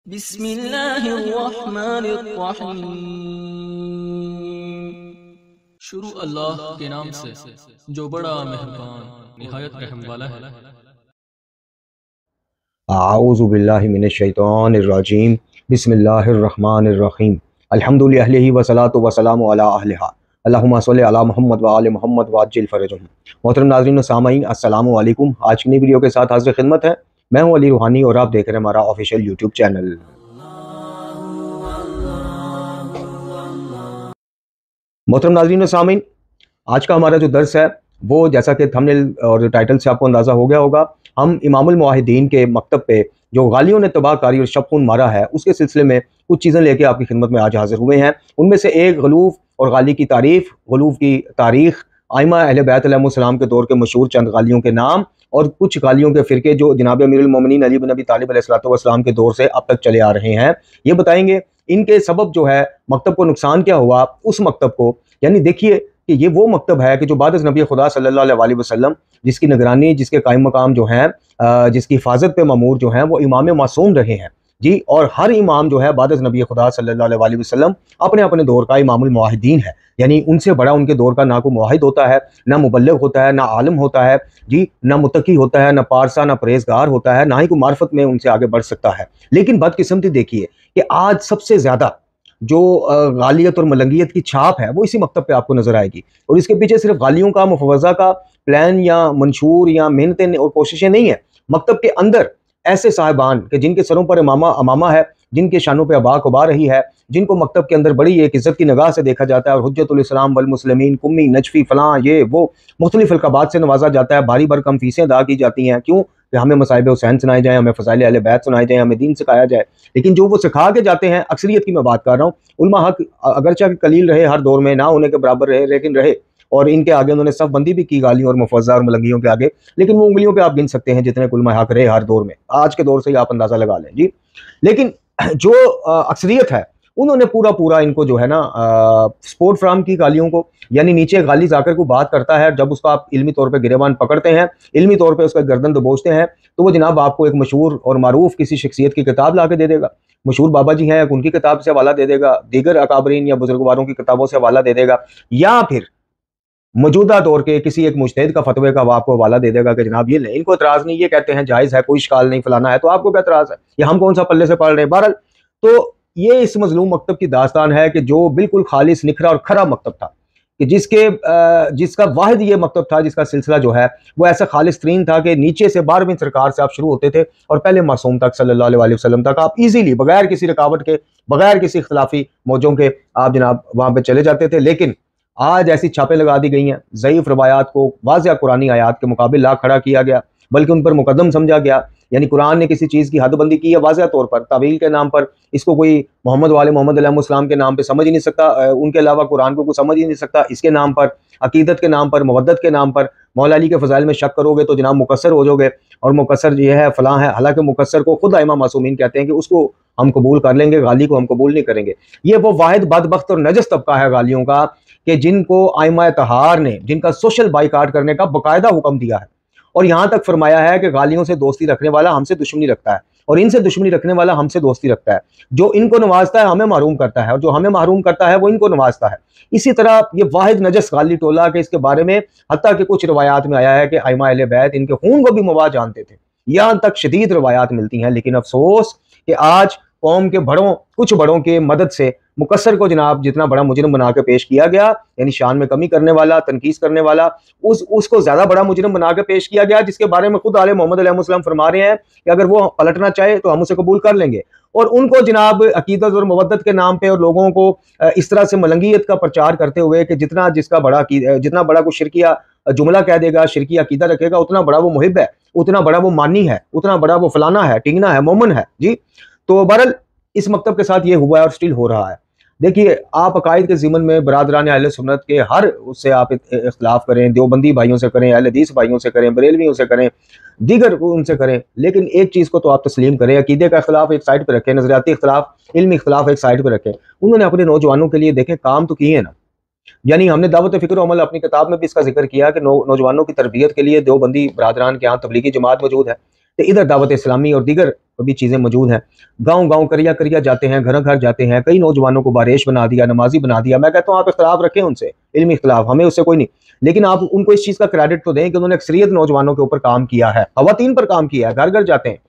बिस्मिल्लाहिर्रहमानिर्रहीम। शुरू अल्लाह के नाम से जो बड़ा मेहरबान निहायत रहम वाला है। आऊज़ु बिल्लाहि मिनश शैतानिर रजीम। बिस्मिल्लाहिर्रहमानिर रहीम। अल्हम्दुलिल्लाहि अहलिही व सलातु व सलामु अला अहलिहा। अल्लाहुम्मा सल्लि अला मोहम्मद व आले मोहम्मद व अज्जिल फरजहुम। मोहतरम नाज़रीन व सामाईन, अस्सलामु अलैकुम। आज की नई वीडियो के साथ हाज़िर खिदमत है। मैं हूं अली रूहानी और आप देख रहे हैं हमारा ऑफिशियल यूट्यूब चैनल। मोहतरम नाज़रीन व सामीन, आज का हमारा जो दर्स है वो, जैसा कि थंबनेल और टाइटल से आपको अंदाज़ा हो गया होगा, हम इमामुल मुवाहिदीन के मकतब पे जो गालियों ने तबाहकारी और शब-खून मारा है उसके सिलसिले में कुछ चीज़ें लेके आपकी खिदमत में आज हाजिर हुए हैं। उनमें से एक गलूफ़ और गाली की तारीफ़, गलूफ़ की तारीख़, आइमा अहले बैत अलैहिस्सलाम के दौर के मशहूर चंद गालियों के नाम और कुछ गालियों के फ़िरके जो जनाब अमीरुल मोमिनीन अली बिन अबी तालिब अलैहिस्सलाम के दौर से अब तक चले आ रहे हैं, ये बताएंगे। इनके सबब जो है मकतब को नुकसान क्या हुआ, उस मकतब को, यानी देखिए कि ये वो मकतब है कि जो बाद नबी खुदा सल्लल्लाहु अलैहि वसल्लम, जिसकी निगरानी, जिसके कायम मकाम जो हैं, जिसकी हिफाजत पे मामूर जो हैं वो इमाम मासूम रहे हैं जी। और हर इमाम जो है बाद नबी खुदा सल्लल्लाहु अलैहि वसल्लम अपने अपने दौर का इमामुल मुवाहिदीन है, यानी उनसे बड़ा उनके दौर का ना कोई मुवाहिद होता है, ना मुबल्लिग होता है, ना आलिम होता है जी, ना मुत्तकी होता है, ना पारसा, ना परहेजगार होता है, ना ही कोई मार्फत में उनसे आगे बढ़ सकता है। लेकिन बदकिस्मती देखिए कि आज सबसे ज़्यादा जो गालियत और मलंगियत की छाप है वो इसी मकतब पे आपको नजर आएगी। और इसके पीछे सिर्फ गालियों का, मुफवज़ा का प्लान या मंशूर या मेहनतें और कोशिशें नहीं है। मकतब के अंदर ऐसे साहिबान के जिनके सरों पर इमामा अमामा है, जिनके शानों पे अबा कबा रही है, जिनको मकतब के अंदर बड़ी एक इज्जत की निगाह से देखा जाता है और हुज्जतुल इस्लाम वल मुस्लिमीन, कुम्मी, नजफी, फलां, ये वो मुख्तलिफ अलक़ाबात से नवाजा जाता है, भारी भरकम फीसें अदा की जाती हैं। क्यों? कि हमें मसाइब हुसैन सुनाए जाएँ, हमें फ़ज़ाइल अहले बैत सुनाए जाएँ, हमें दीन सिखाया जाए। लेकिन जो वो सिखा के जाते हैं, अक्सरियत की मैं बात कर रहा हूँ, उलमा हक अगरचे कलील रहे हर दौर में, ना होने के बराबर रहे, लेकिन रहे। और इनके आगे उन्होंने सब बंदी भी की गालियों और मुफव्वज़ा और मलंगियों के आगे, लेकिन वो उंगलियों पे आप गिन सकते हैं जितने उलमा हक रहे हर दौर में। आज के दौर से ही आप अंदाज़ा लगा लें जी। लेकिन जो अक्सरियत है उन्होंने पूरा पूरा इनको जो है ना सपोर्ट फ्राहम की गालियों को, यानी नीचे गाली जाकर को बात करता है, जब उसका आप इल्मी तौर पे गिरेबान पकड़ते हैं, इल्मी तौर पे उसका गर्दन दबोचते हैं, तो वो जनाब आपको एक मशहूर और मारूफ किसी शख्सियत की किताब ला के दे देगा। मशहूर बाबा जी हैं, उनकी किताब से हवाला दे देगा, दीगर अकाबरीन या बुजुर्गवारों की किताबों से हवाला दे देगा, या फिर मौजूदा दौर के किसी एक मुजतहिद का फतवे का वो आपको हवाला दे देगा कि जनाब ये नहीं, इनको एतराज़ नहीं, ये कहते हैं जायज़ है, कोई शिकाल नहीं, फलाना है, तो आपको क्या एतराज़ है, या हम कौन सा पल्ले से पढ़ रहे हैं। बहरहाल, तो ये इस मजलूम मकतब की दास्तान है कि जो बिल्कुल खालिस, निखरा और खरा मकतब था, कि जिसका वाहिद ये मकतब था, जिसका सिलसिला जो है वो ऐसा खालिस तरीन था कि नीचे से 12वीं सरकार से आप शुरू होते थे और पहले मासूम तक सल्लल्लाहु अलैहि वसल्लम तक आप इजीली, बगैर किसी रुकावट के, बगैर किसी इख्तिलाफी मौजों के आप जनाब वहाँ पे चले जाते थे। लेकिन आज ऐसी छापें लगा दी गई हैं, ज़ईफ़ रवायात को वाज़िह कुरानी आयात के मुकाबिल ला खड़ा किया गया, बल्कि उन पर मुकद्दम समझा गया। यानी कुरान ने किसी चीज़ की हदबंदी की है वाज़िह तौर पर, तावील के नाम पर, इसको कोई मोहम्मद वाले मोहम्मद अलैहिस्सलाम के नाम पे समझ ही नहीं सकता, उनके अलावा कुरान को कोई समझ ही नहीं सकता। इसके नाम पर, अकीदत के नाम पर, मवद्दत के नाम पर मौला अली के फ़ज़ाइल में शक करोगे तो जनाब मुकस्सर हो जाओगे, और मुकस्सर ये है, फलां है। हालांकि मुकस्सर को खुद आइमा मासूमीन कहते हैं कि उसको हम कबूल कर लेंगे, गाली को हम कबूल नहीं करेंगे। ये वो वाहिद बदबख्त और नजस तबका है गालियों का कि जिनको आइमा तहार ने, जिनका सोशल बाइकाट करने का बाकायदा हुक्म दिया है, और यहाँ तक फरमाया है कि गालियों से दोस्ती रखने वाला हमसे दुश्मनी रखता है, और इनसे दुश्मनी रखने वाला हमसे दोस्ती रखता है। जो इनको नवाजता है हमें महरूम करता है, और जो हमें महरूम करता है वो इनको नवाजता है। इसी तरह ये वाहिद नजस गाली टोला के इसके बारे में हत्ता कि कुछ रवायात में आया है कि आइमा अहले बैत इनके खून को भी मवा जानते थे, यहाँ तक शदीद रवायात मिलती हैं। लेकिन अफसोस कि आज कौम के बड़ों, कुछ बड़ों के मदद से मुकस्सर को जनाब जितना बड़ा मुजरिम बना के पेश किया गया, यानी शान में कमी करने वाला, तनकीस करने वाला, उसको ज्यादा बड़ा मुजरिम बना के पेश किया गया, जिसके बारे में खुद आले मोहम्मद अलैहिस्सलाम फरमा रहे हैं कि अगर वो पलटना चाहे तो हम उसे कबूल कर लेंगे। और उनको जनाब अकीदत और मवद्दत के नाम पे और लोगों को इस तरह से मलंगियत का प्रचार करते हुए कि जितना बड़ा कोई शिरकिया जुमला कह देगा, शिरकी अकीदा रखेगा, उतना बड़ा वो मुहिब है, उतना बड़ा वो मानी है, उतना बड़ा वो फलाना है, टिंगना है, मोमन है जी। तो बहरहाल इस मकतब के साथ ये हुआ है और स्टिल हो रहा है। देखिए, आप अकायद के ज़िमन में बरादरान अहले सुन्नत के हर उससे आप इख्तिलाफ करें, देवबंदी भाइयों से करें, अहले हदीस भाइयों से करें, बरेलवियों से करें, दीगर उनसे करें, लेकिन एक चीज़ को तो आप तस्लीम करें, अकीदे का इख्तिलाफ एक साइड पर रखें, नज़रियाती इख्तिलाफ, इल्मी इख्तिलाफ एक साइड पर रखें। उन्होंने अपने नौजवानों के लिए देखें काम तो किए ना, यानी हमने दावत फ़िक्र अमल अपनी किताब में भी इसका जिक्र किया कि नौजवानों की तरबियत के लिए देवबंदी बरादरान के यहाँ तबलीगी जमात मौजूद है। तो इधर दावत इस्लामी और दीगर भी चीज़ें मौजूद हैं। गांव गांव करिया करिया जाते हैं, घर घर जाते हैं, कई नौजवानों को बारिश बना दिया, नमाजी बना दिया। मैं कहता हूँ आप इख्तलाफ रखें उनसे, इल्मी इख्तलाफ, हमें उससे कोई नहीं, लेकिन आप उनको इस चीज़ का क्रेडिट तो दें कि उन्होंने अक्सरियत नौजवानों के ऊपर काम किया है, खवातीन पर काम किया है, घर घर जाते हैं।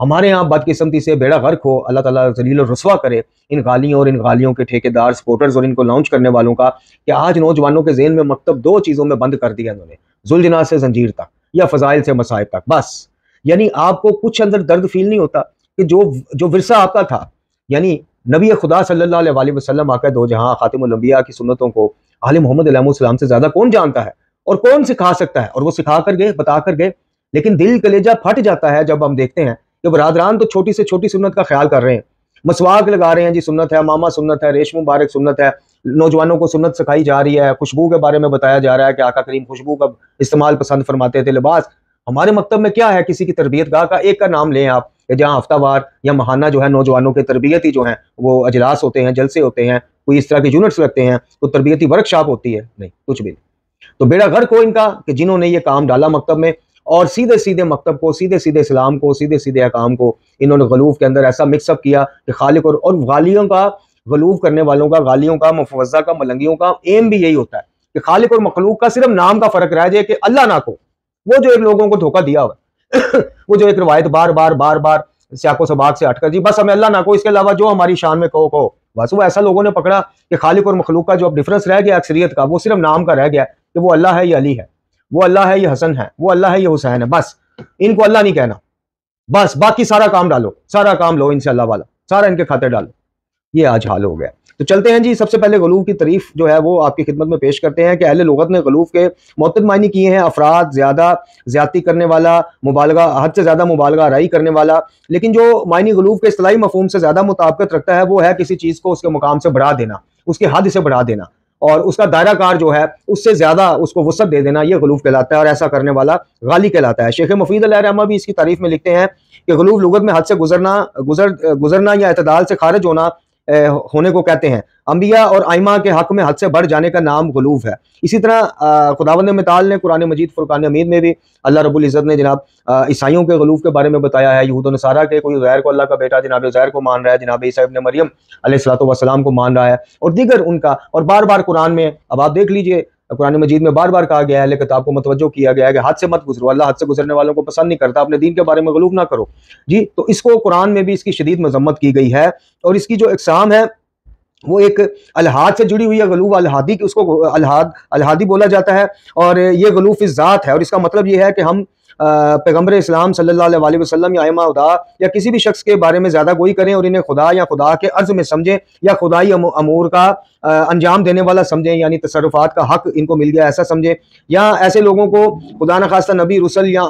हमारे यहाँ बदकिस्मती से बेड़ा गर्क हो, अल्लाह ताला जलील और रुसवा करे इन गालियों और इन गालियों के ठेकेदार, सपोर्टर्स और इनको लॉन्च करने वालों का, कि आज नौजवानों के ज़हन में मकतब दो चीज़ों में बंद कर दिया इन्होंने, जुल्जना से जंजीर तक या फ़ज़ाइल से मसाइब तक, बस। यानी आपको कुछ अंदर दर्द फील नहीं होता कि जो विरसा आपका था, यानी नबी खुदा सल्लल्लाहु अलैहि वसल्लम आका दो जहां खातिमुल अंबिया की सुन्नतों को आले मोहम्मद अलैहिस्सलाम से ज़्यादा कौन जानता है और कौन सिखा सकता है, और वो सिखा कर गए, बता कर गए। लेकिन दिल कलेजा फट जाता है जब हम देखते हैं कि बरादरान तो छोटी से छोटी सुन्नत का ख्याल कर रहे हैं, मसवाक लगा रहे हैं जी, सुन्नत है, मामा सुन्नत है, रेशम मुबारक सुन्नत है, नौजवानों को सुन्नत सिखाई जा रही है, खुशबू के बारे में बताया जा रहा है कि आका करीम खुशबू का इस्तेमाल पसंद फरमाते थे, लिबास। हमारे मकतब में क्या है, किसी की तरबियत गाह का एक का नाम लें आप, जहाँ हफ्तावार या महाना जो है नौजवानों के तरबियती जो हैं वो अजलास होते हैं, जलसे होते हैं, कोई इस तरह के यूनिट्स लगते हैं, तो तरबियती वर्कशॉप होती है, नहीं, कुछ भी नहीं। तो बेड़ा गर्क हो इनका कि जिन्होंने ये काम डाला मकतब में, और सीधे सीधे मकतब को, सीधे सीधे इस्लाम को, सीधे सीधे अकाम को इन्होंने गलूफ के अंदर ऐसा मिक्सअप किया कि खालिक और गालियों का, गलूफ करने वालों का, गालियों का, मुफव्वज़ा का, मलंगियों का एम भी यही होता है कि खालिक और मखलूक का सिर्फ नाम का फर्क रह जाए कि अल्लाह ना को, वो जो एक लोगों को धोखा दिया हुआ वो जो एक रवायत बार बार बार बार सियाको सबाक से हटकर जी बस हमें अल्लाह ना को, इसके अलावा जो हमारी शान में कहो, बस वो ऐसा लोगों ने पकड़ा कि खालिक और मखलूक का जो अब डिफरेंस रह गया अक्सरियत का, वो सिर्फ नाम का रह गया कि वो अल्लाह है, ये अली है, वो अल्लाह है, ये हसन है, वो अल्लाह है, ये हुसैन है, बस इनको अल्लाह नहीं कहना, बस बाकी सारा काम डालो, सारा काम लो इनसे अल्लाह वाला, सारा इनके खाते डालो। ये आज हाल हो गया। तो चलते हैं जी, सबसे पहले गलूफ की तारीफ जो है वो आपकी खिदमत में पेश करते हैं कि अहले लुगत ने गलूफ के मुतअद्दिद मायने किए हैं, अफराद, ज्यादती करने वाला, मुबालगा, हद से ज़्यादा मुबालगा आराई करने वाला। लेकिन जो मायने गलूफ के इस्तिलाही मफहूम से ज़्यादा मुताबिकत रखता है वो है किसी चीज़ को उसके मुकाम से बढ़ा देना, उसके हद से बढ़ा देना, और उसका दायरा कार जो है उससे ज़्यादा उसको वसअत दे देना, ये गलूफ कहलाता है, और ऐसा करने वाला गाली कहलाता है। शेख मुफीद अलैहिर्रहमा भी इसकी तारीफ में लिखते हैं कि गलूफ लुगत में हद से गुजरना या इतदाल से खारिज होने को कहते हैं। अंबिया और आइमा के हक में हद से बढ़ जाने का नाम गलूफ है। इसी तरह खुदावंद मिताल ने कुरान मजीद फुरकान हमीद में भी अल्लाह रब्बुल इज़्ज़त ने जनाब ईसाइयों के गलूफ के बारे में बताया है। यहूद और नसारा के कोई उज़ैर को अल्लाह का बेटा जनाब उज़ैर को मान रहा है, जनाब ईसा इब्न मरियम अलैहिस्सलातु वस्सलाम को मान रहा है, और दीगर उनका, और बार बार कुरान में, अब आप देख लीजिए कुरान मजीद में बार बार कहा गया है, अहले किताब को मतवज्जो किया गया है कि हद से मत गुजरो, अल्लाह हद से गुजरने वालों को पसंद नहीं करता, अपने दीन के बारे में गलूफ ना करो जी। तो इसको कुरान में भी इसकी शदीद मजम्मत की गई है, और इसकी जो इकसाम है वो एक अलहाद से जुड़ी हुई है, गलूफ अलहादी की, उसको अलहादी बोला जाता है, और ये गलूफ इस ज़ात है। और इसका मतलब ये है कि हम पैगम्बर इस्लाम सल्लल्लाहु अलैहि वसल्लम या आइमा हुदा या किसी भी शख्स के बारे में ज़्यादा गोई करें और इन्हें खुदा या खुदा के अर्ज़ में समझें या खुदाई अमूर का अंजाम देने वाला समझें, यानी तसर्रुफात का हक इनको मिल गया ऐसा समझें, या ऐसे लोगों को खुदा न खास्ता नबी रुसल या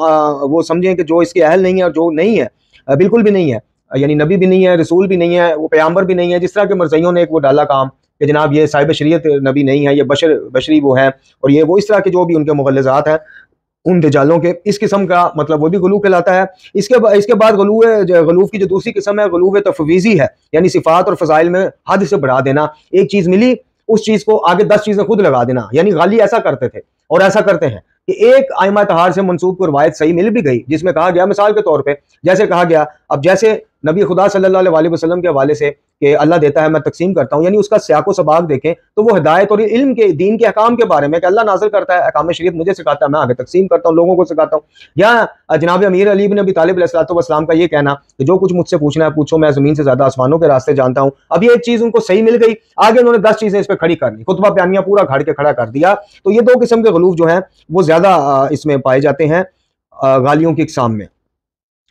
वो समझें कि जो इसके अहल नहीं है और जो नहीं है, बिल्कुल भी नहीं है, यानी नबी भी नहीं है, रसूल भी नहीं है, वो पैगम्बर भी नहीं है। जिस तरह के मरज़इयों ने एक वो डाला काम कि जनाब ये साहिब शरीयत नबी नहीं है, ये बशरी वो है, और ये वो इस तरह के जो भी उनके मुगल्लज़ात हैं उन दजालों के, इस किस्म का मतलब वो भी गलूफ कहलाता है। इसके बाद गलूफ की जो दूसरी किस्म है गलूफ तफवीज़ी है, यानी सिफ़ात और फ़ज़ाइल में हद से बढ़ा देना। एक चीज़ मिली, उस चीज़ को आगे 10 चीज़ें खुद लगा देना, यानी गाली ऐसा करते थे और ऐसा करते हैं कि एक आइमा तहार से मंसूब को रवायत सही मिल भी गई जिसमें कहा गया, मिसाल के तौर पे जैसे कहा गया, अब जैसे नबी खुदा सल्लल्लाहु अलैहि वसल्लम के हवाले से कि अल्लाह देता है मैं तकसीम करता हूँ, यानी उसका सियाको सबाक देखें तो वो हिदायत और इल्म के, दीन के अहकाम के बारे में कि अल्लाह नाज़िल करता है, अहकाम शरीयत मुझे सिखाता है, मैं आगे तकसीम करता हूँ, लोगों को सिखाता हूँ। या जनाब अमीर अली बिन अबी तालिब अलैहिस्सलातु वस्सलाम का ये कहना कि जो कुछ मुझसे पूछना है पूछो, मैं ज़मीन से ज़्यादा आसमानों के रास्ते जानता हूँ। अब ये एक चीज़ उनको सही मिल गई, आगे उन्होंने 10 चीज़ें इस पर खड़ी कर ली, खुतबा बयानिया पूरा घड़ के खड़ा कर दिया। तो ये 2 किस्म के गलूफ जो हैं वो ज़्यादा इसमें पाए जाते हैं गालियों की इक़साम में।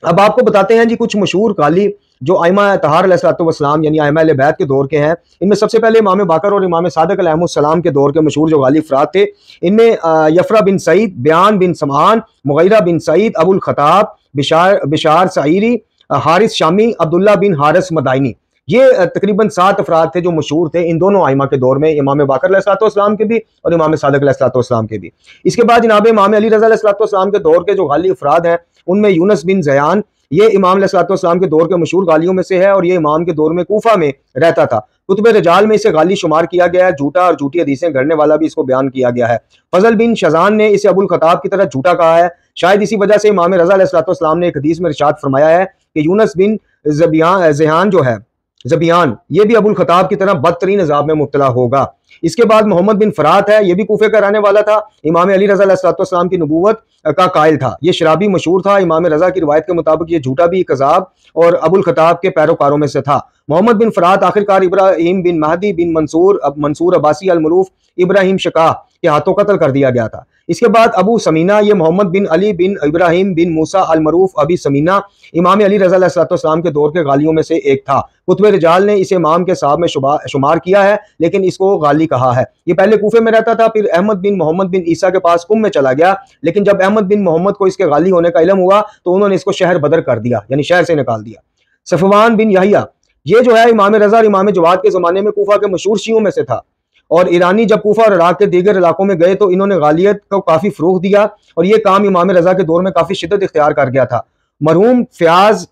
अब आपको बताते हैं जी कुछ मशहूर गाली जो आइमा तहार अलैहिस्सलातु वस्सलाम यानी आइमा अहले बैत के दौर के हैं। इनमें सबसे पहले इमाम बाकर और इमाम सादिक अलैहिस्सलाम के दौर के मशहूर जो गाली अफराद थे, इनमें यफरा बिन सईद, बयान बिन समान, मुगैरा बिन सईद, अबुल खताब, बिशार सईरी, हारिस शामी, अब्दुल्ला बिन हारिस मदाइनी, ये तकरीबन 7 अफराद थे जो मशहूर थे इन दोनों आइमा के दौर में, इमाम बाकर अलैहिस्सलाम के भी और इमाम सादिक अलैहिस्सलाम के भी। इसके बाद जनाब इमाम अली रज़ा अलैहिस्सलाम के दौर के जो गाली अफराद हैं उनमें यूनुस बिन ज़यान, ये इमाम अलैहिस्सलाम के दौर के मशहूर गालियों में से है, और ये इमाम के दौर में कूफा में रहता था। कुतुब रजाल में इसे गाली शुमार किया गया है, झूठा और झूठी हदीसें गढ़ने वाला भी इसको बयान किया गया है। फजल बिन शजान ने इसे अबुल खताब की तरह झूठा कहा है शायद इसी वजह से इमाम रज़ा अलैहिस्सलाम ने एक हदीस में इरशाद फरमाया है कि यूनुस बिन ज़बियान जो है, ज़बियान, ये भी अबुल खताब की तरह बदतरीन अज़ाब में मुब्तला होगा। इसके बाद मोहम्मद बिन फरात है, ये भी कूफे का रहने वाला था, इमाम अली रज़ा अलैहिस्सलाम की नबूवत का कायल था। ये शराबी मशहूर था। इमाम रज़ा की रिवायत के मुताबिक ये झूठा भी कज़ाब और अबुल खताब के पैरोकारों में से था। मोहम्मद बिन फरात आखिरकार इब्राहिम बिन महदी बिन मंसूर अब्बासी अल-मरूफ इब्राहिम शका के हाथों कत्ल कर दिया गया था। इसके बाद अबू समीना, ये मोहम्मद बिन अली बिन इब्राहिम बिन मूसा अल-मरूफ अबी समीना इमाम अली रज़ा अलैहिस्सलाम के दौर के गालियों में से एक था। कुतुब रिजाल ने इसे इमाम के साहब में शुमार किया है, लेकिन इसको गाली कहा है। ये पहले कूफे में रहता था, फिर अहमद बिन मोहम्मद बिन ईसा के पास कुम में चला गया, लेकिन जब अहमद बिन मोहम्मद को इसके गाली होने का इल्म हुआ तो उन्होंने इसको शहर बदर कर दिया, यानी शहर से निकाल दिया। सफवान बिन यहिया, ये जो है इमाम रज़ा और इमाम जवाद के ज़माने में कूफा के मशहूर शियों में से था, और ईरानी जब कूफा और इराक के दीगर इलाकों में गए तो इन्होंने गालियत को काफ़ी फ़रोग़ दिया, और ये काम इमाम रज़ा के दौर में काफ़ी शिद्दत इख्तियार कर गया था। मरहूम फ़याज़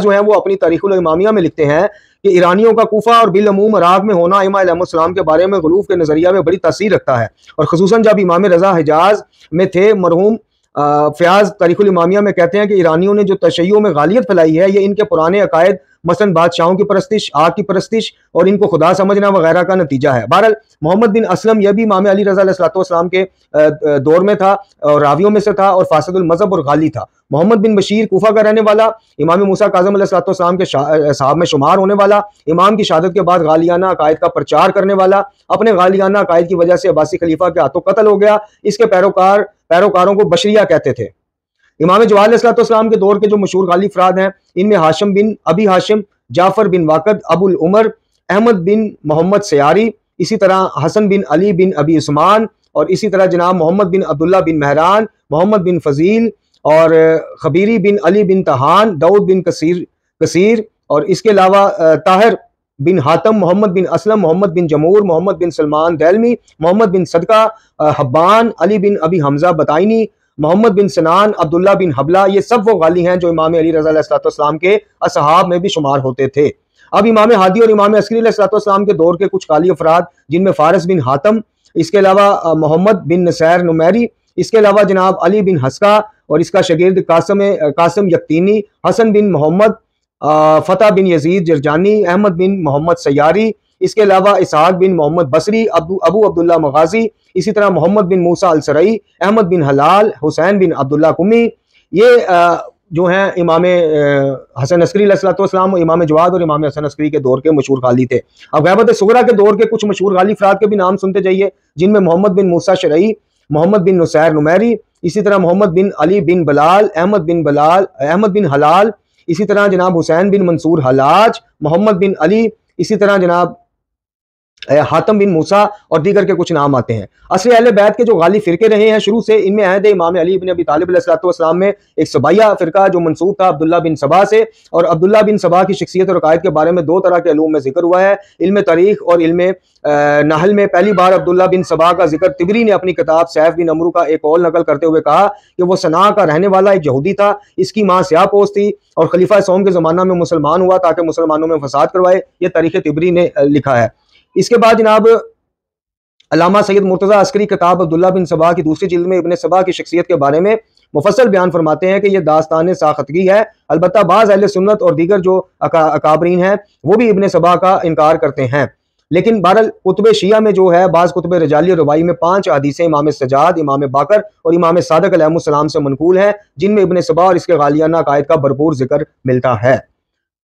जो है वो अपनी तारीख़ुल इमामिया में लिखते हैं कि ईरानियों का कूफा और बिलअमूम इराक में होना इमाम अलैहिस्सलाम के बारे में गुलूफ़ के नज़रिया में बड़ी तासीर रखता है, और ख़ुसूसन जब इमाम रज़ा हिजाज में थे। मरहूम फ़याज़ तारीख़ुल इमामिया में कहते हैं कि ईरानियों ने जो तशय्युओं में गालियत फैलाई है, ये इनके पुराने अकायद मसलन बादशाहों की परस्तिश, आग की परस्तिश और इनको खुदा समझना वगैरह का नतीजा है। बहरहाल मोहम्मद बिन असलम यह भी इमाम अली रज़ा अलैहिस्सलाम के दौर में था और रावियों में से था, और फासिदुल मज़हब और गाली था। मोहम्मद बिन बशीर कूफा का रहने वाला, इमाम मूसा काज़िम अलैहिस्सलाम के साहब में शुमार होने वाला, इमाम की शहादत के बाद गालियाना अकायद का प्रचार करने वाला, अपने गालियाना अकायद की वजह से अब्बासी खलीफा के हाथों कत्ल हो गया। इसके पैरोकारों को बशरिया कहते थे। इमाम जवाद अलैहिस्सलाम के दौर के जो मशहूर गाली अफराद हैं, इनमें हाशिम बिन अबी हाशिम, जाफर बिन वाकद अबुल उमर, अहमद बिन मोहम्मद सयारी, इसी तरह हसन बिन अली बिन अबी उस्मान, और इसी तरह जनाब मोहम्मद बिन अब्दुल्ला बिन महरान, मोहम्मद बिन फजील और खबीरी बिन अली बिन तहान, दाऊद बिन कसीर, और इसके अलावा ताहिर बिन हातम, मोहम्मद बिन असलम, मोहम्मद बिन जमूर, मोहम्मद बिन सलमान दैलमी, मोहम्मद बिन सदका, हब्बान, अली बिन अबी हमजा बताइनी, मोहम्मद बिन सनान, अब्दुल्ला बिन हबला, ये सब वो गाली हैं जो इमाम अली रज़ा अलैहिस्सलाम के असहाब में भी शुमार होते थे। अब इमाम हादी और इमाम अस्करी अलैहिस्सलाम के दौर के कुछ गाली अफराद, जिनमें फारिस बिन हातम, इसके अलावा मोहम्मद बिन नसैर नुमैरी, इसके अलावा जनाब अली बिन हस्का और इसका शगीर्द कासिम यक्तीनी, हसन बिन मोहम्मद, फ़तह बिन यजीद जरजानी, अहमद बिन मोहम्मद सयारी, इसके अलावा इसहाक बिन मोहम्मद बसरी, अबू अब्दुल्ला मगाजी, इसी तरह मोहम्मद बिन मूसा अल-सरई, अहमद बिन हलाल, हुसैन बिन अब्दुल्ला कुमी, ये जो हैं इमाम हसन अस्करी अलैहिस्सलाम, इमाम जवाद और इमाम हसन अस्करी के दौर के मशहूर गाली थे। अब गैबत सुगरा के दौर के कुछ मशहूर गाली अफराद के भी नाम सुनते जाइए, जिनमें मोहम्मद बिन मूसा शरई, मोहम्मद बिन नुसैर नुमैरी, इसी तरह मोहम्मद बिन अली बिन बलाल, अहमद बिन हलाल, इसी तरह जनाब हुसैन बिन मंसूर हलाज, मोहम्मद बिन अली, इसी तरह जनाब हातम बिन मूसा और दीगर के कुछ नाम आते हैं। असली अहले बैत के जो गाली फिरके रहे हैं शुरू से, इनमें अहद इमाम अली इब्न अबी तालिब अलैहिस्सलाम में एक सबाया फिरका जो मंसूब था अब्दुल्ला बिन सबा से, और अब्दुल्ला बिन सबा की शख्सियत और अकायद के बारे में दो तरह के इल्म में जिक्र हुआ है, इल्म तारीख और इल्म नहल में। पहली बार अब्दुल्ला बिन सबा का जिक्र तिबरी ने अपनी किताब सैफ बिन अमरू का एक कौल नकल करते हुए कहा कि वो सना का रहने वाला एक यहूदी था, इसकी माँ स्याहपोश थी और खलीफा सौम के ज़माना में मुसलमान हुआ ताकि मुसलमानों में फसाद करवाए। यह तारीख तिबरी ने लिखा है। इसके बाद जनाब अल्लामा सैयद मुर्तज़ा अस्करी किताब अब्दुल्ला बिन सबा की दूसरी जिल्द में इब्न सबा की शख्सियत के बारे में मुफस्सल बयान फरमाते हैं कि यह दास्तान साखतगी है। अलबत्ता बाज़ अहले सुन्नत और दीगर जो अकाबरीन हैं वो भी इब्न सबा का इनकार करते हैं, लेकिन बहरहाल कुतुब शिया में जो है बाज़ कुतुब रजाली और रवाई में 5 हदीसें इमाम सजाद, इमाम बाकर और इमाम सादक अलैहिस्सलाम से मनकूल हैं, जिनमें इब्न सबा और इसके गालियाना अकायद का भरपूर जिक्र मिलता है।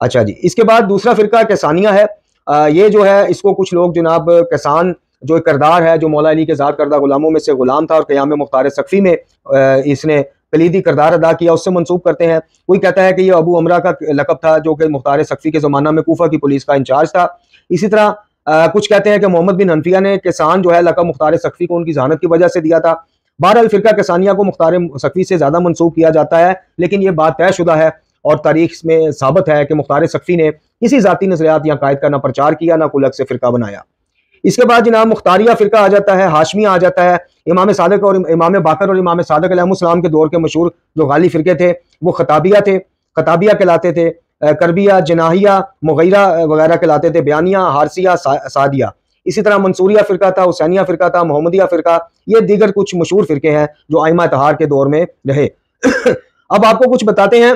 अच्छा जी, इसके बाद दूसरा फिरका कैसानिया है। ये जो है इसको कुछ लोग जनाब कैसान जो एक करदार है जो मौला अली के ज़ात करदा गुलामों में से गुलाम था और क़याम मुख्तार सक़फ़ी में इसने कलीदी करदार अदा किया, उससे मंसूब करते हैं। कोई कहता है कि ये अबू अमरा का लक़ब था जो कि मुख्तार सक़फ़ी के ज़माना में कूफा की पुलिस का इंचार्ज था। इसी तरह कुछ कहते हैं कि मोहम्मद बिन हनफिया ने किसान जो है लक़ब मुख्तार सक़फ़ी को उनकी ज़हानत की वजह से दिया था। बहरहाल फ़िरका कैसानिया को मुख्तार सक़फ़ी से ज़्यादा मंसूब किया जाता है, लेकिन ये बात तयशुदा है और तारीख में साबित है कि मुख्तार सक़फ़ी ने किसी ज़ाती नज़रियात या कायद का ना प्रचार किया ना कुलक से फ़िरका बनाया। इसके बाद जनाब मुख्तारिया फ़िरका आ जाता है, हाशमिया आ जाता है। इमाम सादक और इमाम बाकर और इमाम सादक अलैहिस्सलाम के दौर के मशहूर जो गाली फ़िरके थे वो खताबिया थे, खताबिया कहलाते थे, करबिया, जनाहिया, मुगैरा वगैरह कहलाते थे, बयानिया, हारसिया, सादिया। इसी तरह मंसूरिया फ़िरका था, हुसैनिया फ़िरका था, मोहम्मदिया फ़िरका, ये दीगर कुछ मशहूर फ़िरके हैं जो आइमा तहार के दौर में रहे। अब आपको कुछ बताते हैं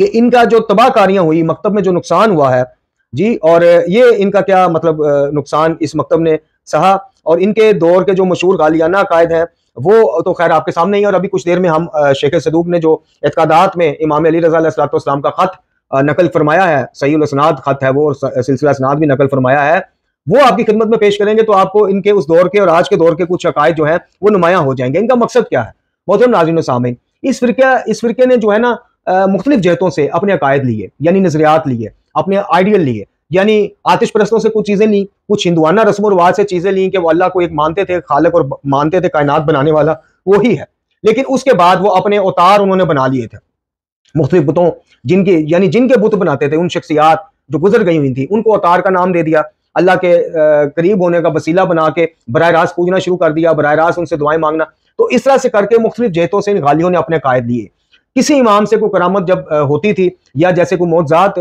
कि इनका जो तबाहकारियां हुई, मकतब में जो नुकसान हुआ है जी, और ये इनका क्या मतलब नुकसान इस मकतब ने सहा, और इनके दौर के जो मशहूर गालियाना कायद हैं वो तो खैर आपके सामने ही है। और अभी कुछ देर में हम शेख सदूक ने जो एतकादात में इमाम अली रज़ा अलैहिस्सलाम का खत नकल फरमाया है, सहीहुल इस्नाद खत है वो, और सिलसिला इस्नाद भी नकल फरमाया है, वो आपकी खिदमत में पेश करेंगे तो आपको इनके उस दौर के और आज के दौर के कुछ अकायद जो है वो नुमायां हो जाएंगे। इनका मकसद क्या है? मोहतरम नाज़रीन व सामीन, इस फिरके ने जो है ना मुख्तलिफ जहतों से अपने अकायद लिए, यानी नजरियात लिए, अपने आइडियल लिए, यानी आतिश परस्तों से कुछ चीजें ली, कुछ हिंदुआना रस्म रिवाज से चीजें ली कि वो अल्लाह को एक मानते थे खालिक और मानते थे कायनात बनाने वाला वही है, लेकिन उसके बाद वो अपने अवतार उन्होंने बना लिए थे मुख्तलिफ बुतों, जिनके बुत बनाते थे उन शख्सियात जो गुजर गई हुई थी उनको अवतार का नाम दे दिया, अल्लाह के करीब होने का वसीला बना के बराह रास्त पूजना शुरू कर दिया, बराह रास्त उनसे दुआएं मांगना। तो इस तरह से करके मुख्तलिफ जहतों से इन गालियों ने अपने कायद लिए। किसी इमाम से कोई करामत जब होती थी या जैसे कोई मौजज़ात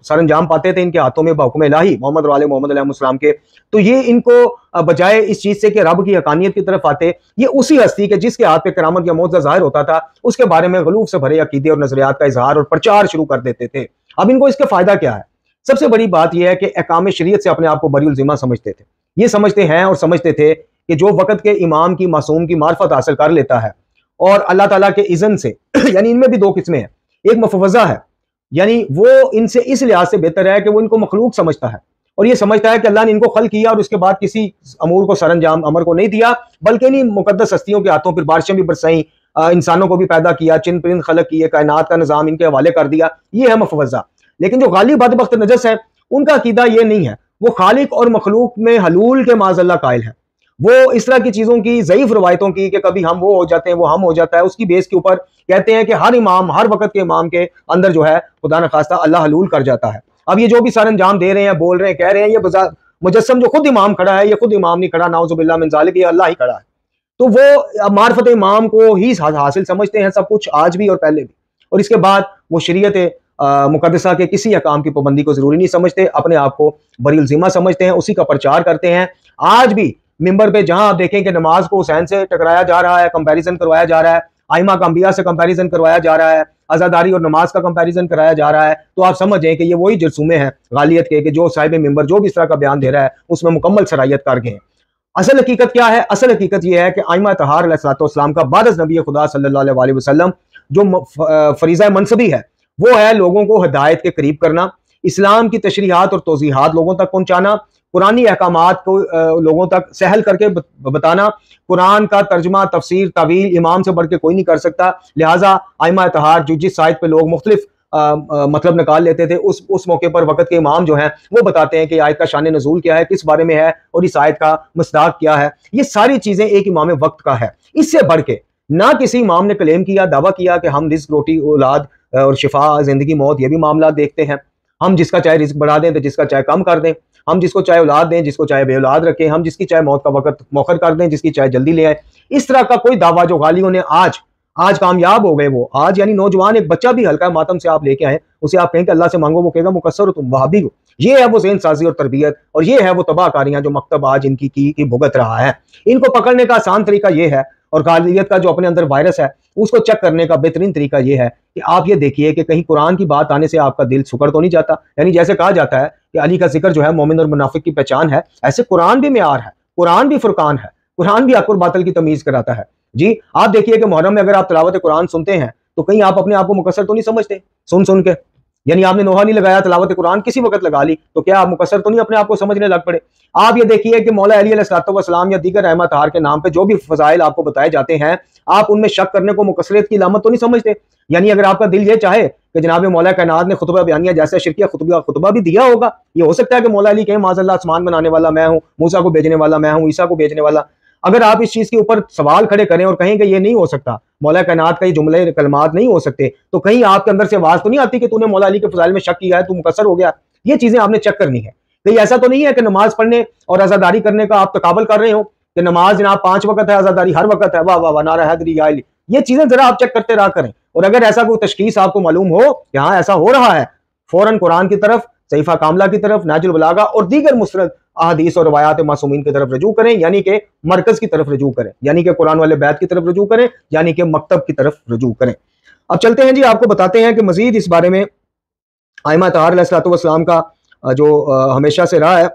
सरंजाम पाते थे इनके हाथों में बहुक्म इलाही मोहम्मद वाले मोहम्मद अलैहिस्सलाम के, तो ये इनको बजाय इस चीज़ से कि रब की हकानियत की तरफ आते, ये उसी हस्ती के जिसके हाथ पे करामत या मौजज़ा ज़ाहिर होता था उसके बारे में गलूफ से भरे अकीदे और नजरियात का इजहार और प्रचार शुरू कर देते थे। अब इनको इसका फ़ायदा क्या है? सबसे बड़ी बात यह है कि अहकाम शरीयत से अपने आप को बरीउल ज़िम्मा समझते थे। ये समझते हैं और समझते थे कि जो वक़्त के इमाम की मासूम की मार्फत हासिल कर लेता है और अल्लाह ताला के इज़्न से यानी इनमें भी दो किस्में हैं, एक मुफव्वज़ा है, यानी वो इनसे इस लिहाज से बेहतर है कि वो इनको मखलूक समझता है और ये समझता है कि अल्लाह ने इनको खल किया और उसके बाद किसी अमूर को सरंजाम अमर को नहीं दिया, बल्कि इन्हीं मुकद्दस हस्तियों के हाथों फिर बारिशें भी बरसाई, इंसानों को भी पैदा किया, चिन परिंद खलक किए, कायनात का निज़ाम इनके हवाले कर दिया, ये है मुफव्वज़ा। लेकिन जो गाली बदबख्त नजस है उनका अकीदा ये नहीं है, वो खालिक और मखलूक में हलूल के माज़अल्लाह कायल है। वो इस तरह की चीज़ों की ज़ईफ़ रवायतों की कि कभी हम वो हो जाते हैं वो हम हो जाता है, उसकी बेस के ऊपर कहते हैं कि हर इमाम हर वक़्त के इमाम के अंदर जो है खुदा न खास्ता अल्लाह हलूल कर जाता है। अब ये जो भी सरंजाम दे रहे हैं, बोल रहे हैं, कह रहे हैं, ये मुजस्सम जो खुद इमाम खड़ा है, ये खुद इमाम नहीं खड़ा, नाउज़ुबिल्लाह मिन ज़ालिक, ये अल्लाह ही खड़ा है। तो वो मार्फत इमाम को ही हासिल समझते हैं सब कुछ, आज भी और पहले भी। और इसके बाद वो शरीयत मुकद्दसा के किसी अकाम की पाबंदी को जरूरी नहीं समझते, अपने आप को बरीउल ज़िम्मा समझते हैं, उसी का प्रचार करते हैं। आज भी मिंबर पे जहां आप देखें कि नमाज को हुसैन से टकराया जा रहा है, कंपैरिजन करवाया जा रहा है, आइमा का अंबिया से कंपैरिजन करवाया जा रहा है, आज़ादारी और नमाज का कंपैरिजन कराया जा रहा है, तो आप समझें कि ये वही जरसूमे हैं गालियत के कि जो साहिब मिंबर जो भी इस तरह का बयान दे रहा है उसमें मुकम्मल सराहियत कर गए। असल हकीकत क्या है? असल हकीकत यह है कि आइमा तहार अलैहिस्सलाम का बाद नबी खुदा सल्लल्लाहु अलैहि वसल्लम जो फरीज़ा मनसबी है वो है लोगों को हिदायत के करीब करना, इस्लाम की तशरीहात और तौज़ीहात लोगों तक पहुंचाना, कुरानी अहकामात को लोगों तक सहल करके बताना। कुरान का तर्जुमा, तफसीर, तावील इमाम से बढ़ के कोई नहीं कर सकता, लिहाजा आइमा तहार जो जिस साइड पे लोग मुख्तलिफ मतलब निकाल लेते थे उस मौके पर वक़्त के इमाम जो हैं वो बताते हैं कि आयत का शान नज़ूल क्या है, किस बारे में है और इस आयत का मसदाक क्या है। ये सारी चीज़ें एक इमाम वक्त का है। इससे बढ़ के ना किसी इमाम ने क्लेम किया, दावा किया कि हम रिज़्क़, रोटी, औलाद और शिफा, जिंदगी, मौत, ये भी मामला देखते हैं। हम जिसका चाहे रिज़्क़ बढ़ा दें तो जिसका चाहे कम कर दें, हम जिसको चाहे औलाद दें, जिसको चाहे बे औलाद रखें, हम जिसकी चाहे मौत का वक़्त मौखर कर दें, जिसकी चाहे जल्दी ले आए। इस तरह का कोई दावा जो गालियों ने आज कामयाब हो गए, वो आज यानी नौजवान एक बच्चा भी हल्का मातम से आप लेके आए, उसे आप कहें कि अल्लाह से मांगो, वो कहेगा मुकस्सर हो तुम, वहाबी हो। ये है वो ज़हन साजी और तरबियत, और ये है वो तबाहकारियां जो मकतब आज इनकी की भुगत रहा है। इनको पकड़ने का आसान तरीका ये है, और गालियत का जो अपने अंदर वायरस है उसको चेक करने का बेहतरीन तरीका ये है कि आप ये देखिए कि कहीं कुरान की बात आने से आपका दिल सुकड़ तो नहीं जाता। यानी जैसे कहा जाता है कि अली का जिक्र जो है मोमिन और मुनाफिक की पहचान है, ऐसे कुरान भी मेयार है, कुरान भी फुरकान है, कुरान भी हक और बातिल की तमीज कराता है। जी आप देखिए कि मुहर्रम में अगर आप तिलावत कुरान सुनते हैं तो कहीं आप अपने आप को मुकस्सर तो नहीं समझते सुन के? यानी आपने नोहा नहीं लगाया, तिलावत कुरान किसी वक्त लगा ली, तो क्या आप मुकस्सर तो नहीं अपने आप को समझने लग पड़े? आप ये देखिए कि मौला अली अलैहिस्सलाम या दीगर रहमत तहार के नाम पे जो भी फजाइल आपको बताए जाते हैं, आप उनमें शक करने को मुकस्सरियत की इलामत तो नहीं समझते? यानी अगर आपका दिल ये चाहे कि जनाब मौला कायनात ने खुतबा बयानिया जैसा शिरकिया खुतबा भी दिया होगा, ये हो सकता है कि मौला अली कहें माज़अल्लाह आसमान बनाने वाला मैं हूँ, मूसा को भेजने वाला मैं हूँ, ईसा को भेजने वाला। अगर आप इस चीज के ऊपर सवाल खड़े करें और कहें कि ये नहीं हो सकता, मौला कायनात का ये जुमले कलमात नहीं हो सकते, तो कहीं आपके अंदर से आवाज तो नहीं आती कि तूने मौला अली के फजाइल में शक किया है, तू मुकस्सर हो गया? ये चीजें आपने चेक करनी है। कहीं ऐसा तो नहीं है कि नमाज पढ़ने और आजादारी करने का आप तकाबल कर रहे हो कि नमाज जनाब 5 वक्त है, आजादारी हर वक्त है, वाह वाह वाह, नारा हैदरी या अली। ये चीजें जरा आप चेक करते रहा करें, और अगर ऐसा कोई तशखीस आपको मालूम हो कि हाँ ऐसा हो रहा है, फौरन कुरान की तरफ, सहीफा कामला की तरफ, नाजुल बलागा और दीगर मुस्तरद अहादीस और रवायात मासूमीन की तरफ रजू करें, यानी कि मरकज की तरफ रजू करें, यानी कि कुरान वाले बैत की तरफ रजू करें, यानी कि मकतब की तरफ रजू करें। अब चलते हैं जी, आपको बताते हैं कि मजीद इस बारे में आइमा तहार अलैहिस्सलातु वस्सलाम का जो हमेशा से रहा है,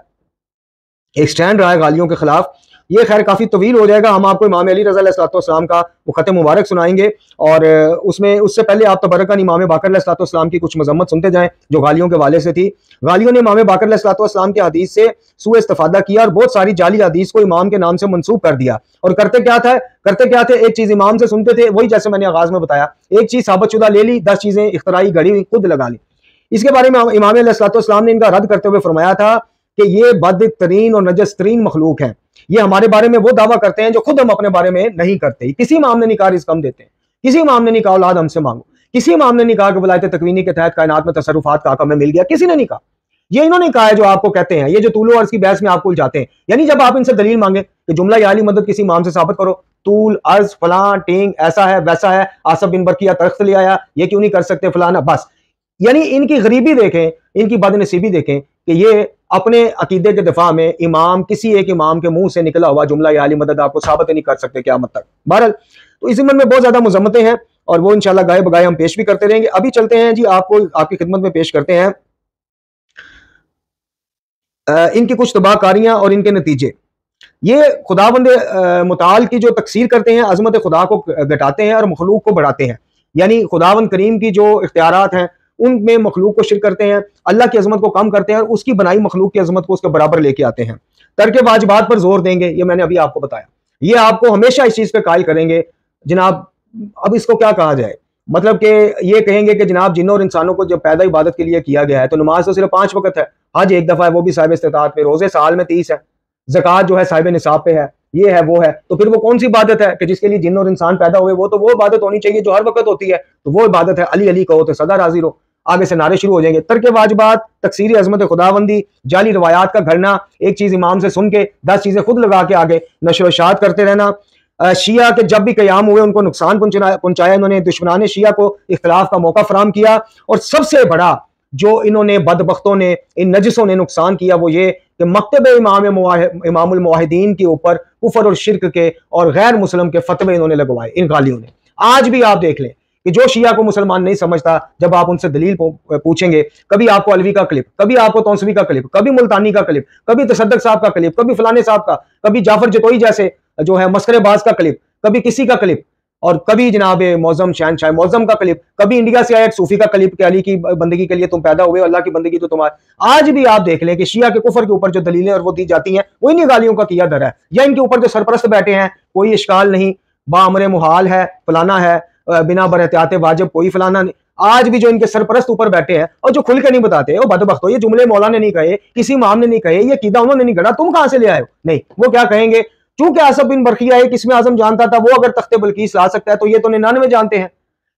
एक स्टैंड रहा है गालियों के खिलाफ। ये खैर काफ़ी तवील हो जाएगा, हम आपको इमाम अली रज़ा अलैहिस्सलातु वस्सलाम का वो ख़त मुबारक सुनाएंगे, और उसमें उससे पहले आप तबरकन इमाम बाकर अलैहिस्सलातु वस्सलाम की कुछ मजम्मत सुनते जाएं जो गालियों के वाले से थी। गालियों ने इमाम बाकर अलैहिस्सलातु वस्सलाम के हदीस से सुए इस्तिफादा किया और बहुत सारी जाली हदीस को इमाम के नाम से मंसूब कर दिया। और करते क्या थे, एक चीज़ इमाम से सुनते थे, वही जैसे मैंने आगाज़ में बताया, एक चीज़ साबितशुदा ले ली, 10 चीज़ें इख्तराई गढ़ी हुई खुद लगा ली। इसके बारे में इमाम अलैहिस्सलातु वस्सलाम ने इनका रद्द करते हुए फरमाया था कि ये बदतरीन और नजस तरीन मखलूक हैं, ये हमारे बारे में वो दावा करते हैं जो खुद हम अपने बारे में नहीं करते। किसी इमाम ने नहीं कहा रिज़्क़ हम देते हैं, किसी इमाम ने नहीं कहा औलाद हमसे मांगो, किसी इमाम ने नहीं कहा कि वलायत तकवीनी के तहत कायनात में तसर्रुफात का हक हमें मिल गया, किसी ने नहीं कहा। ये इन्होंने कहा है जो आपको कहते हैं, ये जो तूल अर्ज की बहस में आपको उलझाते हैं। यानी जब आप इनसे दलील मांगे कि जुमला या अली मदद किसी इमाम से साबित करो, तूल अर्ज फलां टिंग ऐसा है वैसा है, आसफ बिन बरकिया तख्त ले आया, ये क्यों नहीं कर सकते फलाना, बस। यानी इनकी गरीबी देखें, इनकी बदनसीबी देखें कि ये अपने अकीदे के दिफा में इमाम, किसी एक इमाम के मुंह से निकला हुआ जुमला या अली मदद आपको साबित नहीं कर सकते क़यामत तक। बहरहाल तो इस ज़िम्मन में बहुत ज्यादा मुज़म्मतें हैं और वो इंशाल्लाह गाए बगाए हम पेश भी करते रहेंगे। अभी चलते हैं जी, आपको आपकी खिदमत में पेश करते हैं इनकी कुछ तबाहकारियां और इनके नतीजे। ये खुदावंद मुताल की जो तकसीर करते हैं, अजमत खुदा को घटाते हैं और मखलूक को बढ़ाते हैं। यानी खुदावंद करीम की जो इख्तियारात हैं उनमें मखलूक को शिरक करते हैं, अल्लाह की अजमत को कम करते हैं और उसकी बनाई मखलूक की अजमत को उसके बराबर लेके आते हैं। तर्क वाजिबात पर जोर देंगे, ये मैंने अभी आपको बताया। ये आपको हमेशा इस चीज़ पे कायल करेंगे जनाब। अब इसको क्या कहा जाए, मतलब कि ये कहेंगे कि जनाब जिन्नों और इंसानों को जब पैदा इबादत के लिए किया गया है तो नमाज तो सिर्फ 5 वक्त है, हज एक दफ़ा है वो भी साहिब इस्तिताअत पे, रोजे साल में 30 है, ज़कात जो है साहिब निसाब पे है, ये है वो है, तो फिर वो कौन सी इबादत है कि जिसके लिए जिन्न और इंसान पैदा हुए? वो तो वो इबादत होनी चाहिए जो हर वक्त होती है, तो वो इबादत है अली अली कहो तो सदा राजी रहो। आगे से नारे शुरू हो जाएंगे, तर्क वाजिबात, तकसीरी अजमत खुदाबंदी, जाली रवायात का घरना, एक चीज इमाम से सुन के 10 चीजें खुद लगा के आगे नशर शात करते रहना। शिया के जब भी कयाम हुए उनको नुकसान पहुंचाया इन्होंने, दुश्मनाने शिया को इख्तिलाफ का मौका फराम किया, और सबसे बड़ा जो इन्होंने बदबख्तों ने, इन नजिसों ने नुकसान किया वो ये कि मकतब इमामुल मुवाहिदीन के ऊपर कुफर और शिरक के और गैर मुस्लिम के फतवे इन्होंने लगवाए इन गालियों ने। आज भी आप देख लें कि जो शिया को मुसलमान नहीं समझता, जब आप उनसे दलील पूछेंगे, कभी आपको अलवी का क्लिप, कभी आपको तौसवी का क्लिप, कभी मुल्तानी का क्लिप, कभी तसद्दक साहब का क्लिप, कभी फलाने साहब का, कभी जाफर जतोई जैसे जो है मस्करेबाज का क्लिप, कभी किसी का क्लिप, और कभी जनाब मौजम शहनशाह मौजम का क्लिप, कभी इंडिया से आया एक सूफी का क्लिप कि अली की बंदगी के लिए तुम पैदा हुए, अल्लाह की बंदगी तो तुम्हारे। आज भी आप देख लें कि शिया के कुफर के ऊपर जो दलीलें और वो दी जाती हैं वो इन्हीं गालियों का किया धरा है, या इनके ऊपर जो सरपरस्त बैठे हैं कोई इश्काल नहीं, बामरे मुहाल है, फलाना है, बिना बरहतियात वाजिब कोई फलाना नहीं। आज भी जो इनके सरपरस्त ऊपर बैठे हैं और जो खुल के नहीं बताते, वो बदबख्त हो, ये जुमले मौला ने नहीं कहे, किसी इमाम ने नहीं कहे, ये कीदा उन्होंने नहीं गढ़ा, तुम कहां से ले आए हो? नहीं, वो क्या कहेंगे, चूंकि आसफ बिन बरखिया एक इसमें आजम जानता था, वो अगर तख्ते बल्कीस ला सकता है तो ये तो 99 जानते हैं।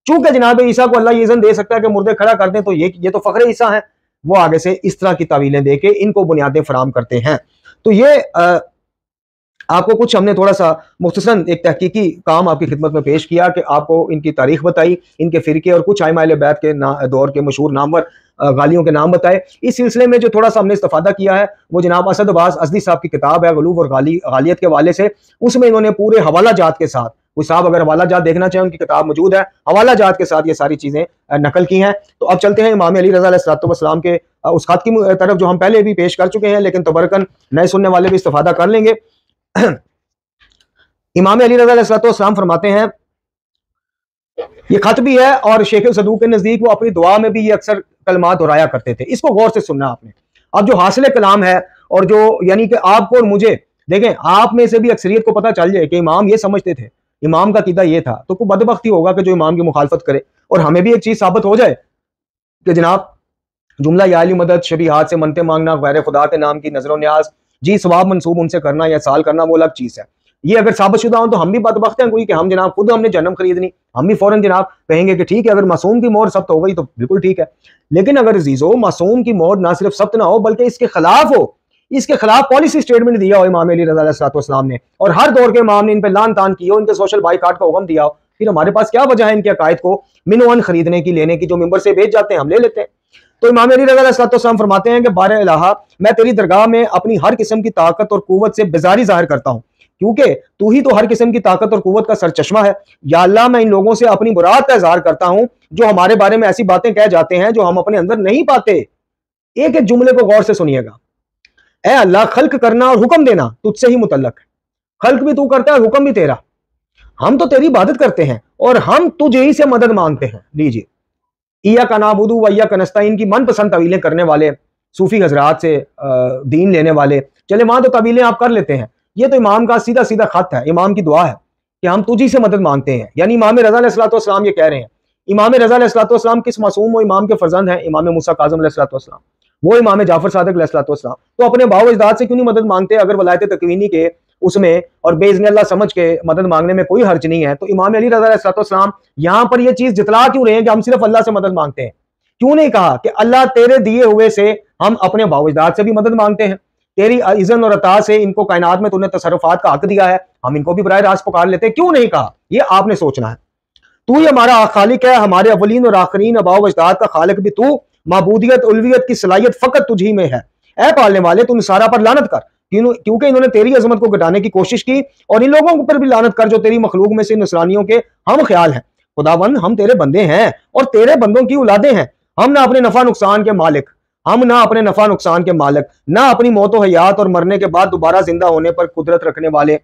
चूंकि जनाब ईसा को अल्लाह ये इज़्न दे सकता है कि मुर्दे खड़ा कर दें, तो ये तो फखरे ईसा है। वो आगे से इस तरह की तावीलें देके इनको बुनियादें फराम करते हैं। तो ये आपको कुछ हमने थोड़ा सा मुख्तसरन एक तहकीकी काम आपकी खिदमत में पेश किया कि आपको इनकी तारीख बताई, इनके फिरके और कुछ आइमा अहले बैत के दौर के मशहूर नामवर गालियों के नाम बताए। इस सिलसिले में जो थोड़ा सा हमने इस्तेफादा किया है वो जनाब असद अब्बास अज़दी साहब की किताब है ग़ुलूव और गालियत के हवाले से। उसमें इन्होंने पूरे हवाला जात के साथ, कोई साहब अगर हवाला जात देखना चाहें उनकी किताब मौजूद है, हवाला जात के साथ ये सारी चीज़ें नकल की हैं। तो अब चलते हैं इमाम अली रज़ा अलैहिस्सलाम के उस खत की तरफ जो हम पहले भी पेश कर चुके हैं, लेकिन तबरकन नए सुनने वाले भी इस्तेफादा कर लेंगे। इमाम अली रज़ा अलैहिस्सलाम फरमाते हैं, ये खत भी है और शेख सदूक के नजदीक वो अपनी दुआ में भी ये अक्सर कलमात दोहराया करते थे। इसको गौर से सुनना आपने। अब जो हासिल कलाम है और जो यानी कि आपको और मुझे, देखें आप में से भी अक्सरियत को पता चल जाए कि इमाम ये समझते थे, इमाम का कीदा ये था, तो कोई बदबख्ती होगा कि जो इमाम की मुखालफत करे। और हमें भी एक चीज साबित हो जाए कि जनाब जुमला या अली मदद, शबीहात से मनते मांगना, गैर खुदा के नाम की नजर न्याज, जी सवाब मनसूब उनसे करना या साल करना, वो अलग चीज है। ये अगर साबित शुदा हो तो हम भी बदबख्त हैं कोई कि हम जनाब खुद हमने जन्म खरीदनी, हम भी फौरन जनाब कहेंगे कि ठीक है, अगर मासूम की मोहर सब्त हो गई तो बिल्कुल ठीक है। लेकिन अगर अजीजो मासूम की मोहर ना सिर्फ सब्त ना हो बल्कि इसके खिलाफ हो, इसके खिलाफ पॉलिसी स्टेटमेंट दिया हो इमाम अली रज़ा अलैहिस्सलाम ने, और हर दौर के इमाम ने इन पर लान तान की हो, इनके सोशल बाइकाट का हुक्म दिया हो, फिर हमारे पास क्या वजह है इनके अकायद को मिनोअन खरीदने की, लेने की? जो मिंबर से भेज जाते हैं हम ले लेते हैं। तो इमाम अली रज़ा अलैहिस्सलाम फरमाते हैं कि बारे इलाहा, मैं तेरी दरगाह में अपनी हर किस्म की ताकत और कुव्वत से बेजारी जाहिर करता हूँ, क्योंकि तू ही तो हर किस्म की ताकत और कुव्वत का सरचश्मा है। या अल्लाह, मैं इन लोगों से अपनी मुराद का इजहार करता हूँ जो हमारे बारे में ऐसी बातें कह जाते हैं जो हम अपने अंदर नहीं पाते। एक एक जुमले को गौर से सुनिएगा। ए अल्लाह, खल्क करना और हुक्म देना तुझसे ही मुतल्लक है। खल्क भी तू करता है, हुक्म भी तेरा। हम तो तेरी इबादत करते हैं और हम तुझे ही से मदद मांगते हैं। लीजिए, इया का नाबुदु व इया का नस्ताईन की मनपसंद तवीलें करने वाले सूफी हजरात से दीन लेने वाले, चले वहां तो तवीलें आप कर लेते हैं। ये तो इमाम का सीधा सीधा खत है, इमाम की दुआ है कि हम तुझी से मदद मांगते हैं। यानी इमाम रज़ा अलैहिस्सलाम ये कह रहे हैं। इमाम रज़ा अलैहिस्सलाम किस मासूम व इमाम के फर्जंद हैं? इमाम मूसा काज़िम अलैहिस्सलाम, वो इमाम जाफर सादिक अलैहिस्सलाम। तो अपने बाव अजदाद से क्यों नहीं मदद मांगते? अगर वलायत तकवीनी के उसमें और बेइज़्न अल्लाह समझ के मदद मांगने में कोई हर्ज नहीं है, तो इमाम अली रज़ा अलैहिस्सलाम यहां पर यह चीज जितला क्यों रहे हैं कि हम सिर्फ अल्लाह से मदद मांगते हैं? क्यों नहीं कहा कि अल्लाह तेरे दिए हुए से हम अपने बाव अजदाद से भी मदद मांगते हैं, तेरी इज़्न और अता से इनको कायनात में तूने तसर्रुफात का हक दिया है, हम इनको भी बराह रास्त पुकार लेते हैं। क्यों नहीं कहा? ये आपने सोचना है। तू ही हमारा खालिक है, हमारे अवलीन और आखरीन अबाव अजदाद का खालिक भी तू, माबूदियत उल्वियत की सलाहियत फकत तुझी में है। ऐ पालने वाले, तू निसारा पर लानत कर, क्योंकि इन्होंने तेरी अजमत को घटाने की कोशिश की, और इन लोगों पर भी लानत कर जो तेरी मखलूक में से नसरानियों के हम ख्याल हैं। खुदावंद, हम तेरे बंदे हैं और तेरे बंदों की औलादें हैं। हम ना अपने नफा नुकसान के मालिक, हम ना अपने नफा नुकसान के मालिक, ना अपनी मौत व हयात और मरने के बाद दोबारा जिंदा होने पर कुदरत रखने वाले।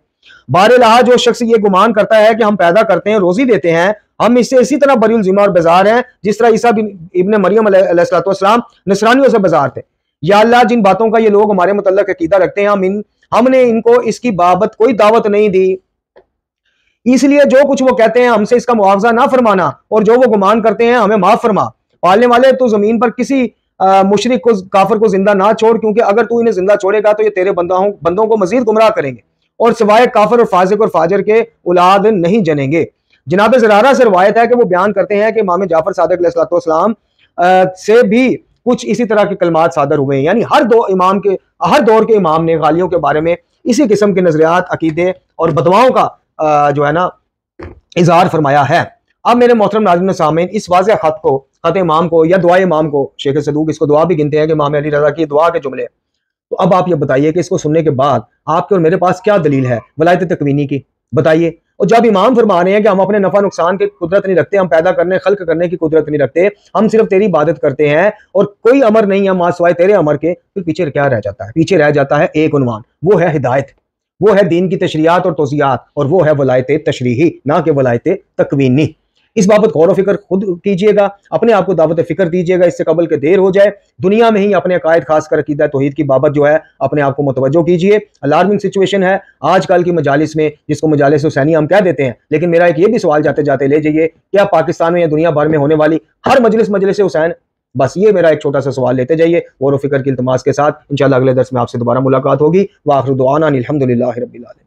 बारहा, जो शख्स ये गुमान करता है कि हम पैदा करते हैं, रोजी देते हैं, हम इससे इसी तरह बरीउल जिम्मा और बेजार हैं जिस तरह ईसा इब्ने मरियम अलैहिस्सलाम नसरानियों से बेजार थे। या अल्लाह, जिन बातों का ये लोग हमारे मुतल्लक अकीदा रखते हैं, हमने इनको इसकी बाबत कोई दावत नहीं दी, इसलिए जो कुछ वो कहते हैं हमसे इसका मुआवजा ना फरमाना, और जो वो गुमान करते हैं हमें माफ फरमा। पालने वाले, तो जमीन पर किसी मुशरिक को, काफिर को जिंदा ना छोड़, क्योंकि अगर तू इन्हें जिंदा छोड़ेगा तो ये तेरे बंदों को मजीद गुमराह करेंगे और सिवाय काफिर और फाजिक और फाजर के औलाद नहीं जनेंगे। जनाब ज़रारा से रवायत है कि वो बयान करते हैं कि इमाम जाफर सादिक अलैहिस्सलाम से भी कुछ इसी तरह के कलमात सादर हुए हैं। यानी हर दौर के इमाम ने गालियों के बारे में इसी किस्म के नजरियात, अकीदे और बदवाओं का जो है ना इजहार फरमाया है। अब मेरे मोहतरम नाज़रीन सामीन, इस वाज़ेह खत को, खत इमाम को या दुआ इमाम को, शेख सदूक इसको दुआ भी गिनते हैं कि इमाम अली रज़ा की दुआ के जुमले। तो अब आप ये बताइए कि इसको सुनने के बाद आपके और मेरे पास क्या दलील है वलायत तकवीनी की? बताइए। और जब इमाम फरमा रहे हैं कि हम अपने नफा नुकसान की कुदरत नहीं रखते, हम पैदा करने खल्क करने की कुदरत नहीं रखते, हम सिर्फ तेरी इबादत करते हैं और कोई अमर नहीं है मां सिवाय तेरे अमर के, फिर पीछे क्या रह जाता है? पीछे रह जाता है एक उन्वान, वो है हिदायत, वो है दीन की तशरीयात और तोज़ियात, और वो है वलायत तशरीही, ना कि वलायत तकवीनी। इस बाबत गौर व फिक्र खुद कीजिएगा, अपने आप को दावत फिक्र दीजिएगा, इससे कबल के देर हो जाए। दुनिया में ही अपने अकायद खासकर अकीदा तौहीद की बाबत जो है अपने आप को मुतवज्जो कीजिए। अलार्मिंग सिचुएशन है आजकल की मजालिस में, जिसको मजालिस हुसैनी हम कह देते हैं। लेकिन मेरा एक ये भी सवाल जाते जाते ले जाइए, क्या पाकिस्तान में या दुनिया भर में होने वाली हर मजलिस हुसैन? बस ये मेरा एक छोटा सा सवाल लेते जाइए गौर व फिक्र की इल्तमास के साथ। इंशाअल्लाह अगले दर्स में आपसे दोबारा मुलाकात होगी। व आखिर दुआना अनिल हम्दुलिल्लाहि रब्बिल आलमीन।